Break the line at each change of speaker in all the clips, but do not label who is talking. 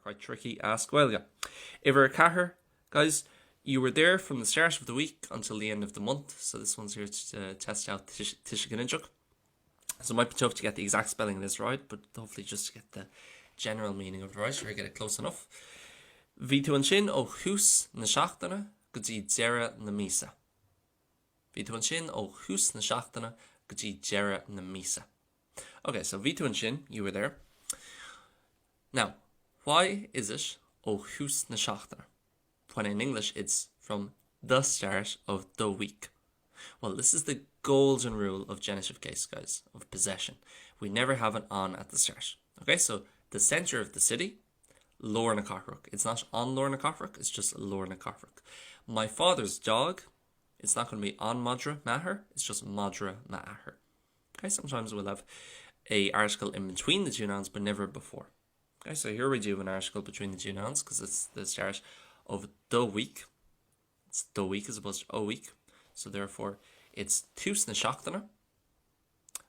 quite tricky as Gaeilge. Iver Cahir, guys, you were there from the start of the week until the end of the month, so this one's here to test out Tishiganidjuk. So it might be tough to get the exact spelling of this right, but hopefully just to get the general meaning of it right, or get it close enough. Vitu an sin ó hús na seachtaine go dtí deireadh na míosa. Vitu an sin ó hús na seachtaine go dtí deireadh na míosa. Okay, so Vitu an sin, you were there. Now, why is it ó hús na seachtaine? When in English it's from the start of the week. Well, this is the golden rule of genitive case, guys, of possession. We never have an on at the start. Okay, so the centre of the city, Lorna Cochrook. It's not on Lorna Cochrook, it's just Lorna Cochrook. My father's dog, it's not going to be on Madra Maher, it's just Madra Maher. Okay, sometimes we'll have a article in between the two nouns, but never before. Okay, so here we do an article between the two nouns because it's the start of the week. It's the week as opposed to a week. So therefore, it's tús na seachtaine.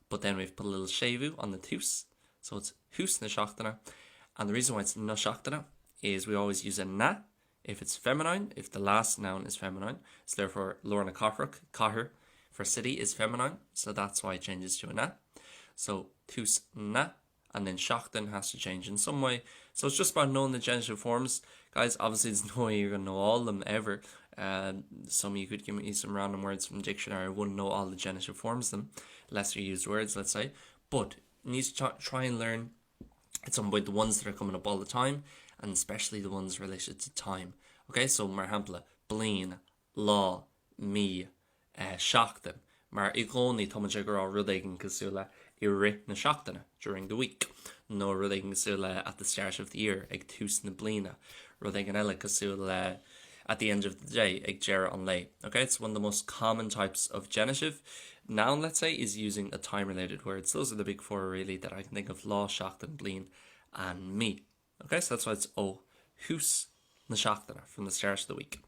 But then we've put a little shevu on the tús. So it's hús na seachtaine. And the reason why it's na seachtaine is we always use a na if it's feminine, if the last noun is feminine. So therefore, Lorna Cochrook, Cahir, for city is feminine. So that's why it changes to a na. So tús na. And then seachtain has to change in some way. So it's just about knowing the genitive forms. Guys, obviously there's no way you're going to know all of them ever. Some of you could give me some random words from the dictionary. I wouldn't know all the genitive forms of them. Lesser used words, let's say. But you need to try and learn at some point the ones that are coming up all the time. And especially the ones related to time. Okay, so mar hampla, blin, law, me, seachtain. Mar igónní tomaja gur á rud éigin cosúla iri na seachtaine during the week. No rud éigin cosúla at the start of the year ag tús na blina. Rud éigin eile cosúla at the end of the day ag deireadh an lei. Okay, it's one of the most common types of genitive. Noun, let's say, is using a time-related word. So those are the big four really that I can think of: law, seachtain, blin, and me. Okay, so that's why it's ó hús na seachtaine from the start of the week.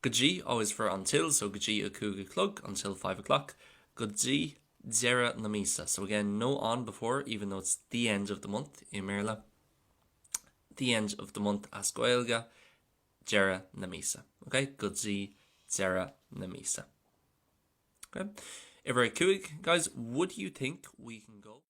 Gudí, always for until, so gudí a cúga clog, until 5 o'clock. Gudí deireadh na míosa. So again, no on before, even though it's the end of the month in Merla. The end of the month as Gaeilge, deireadh na míosa. Okay, gudí deireadh na míosa. Okay, if we're cúig, guys, would you think we can go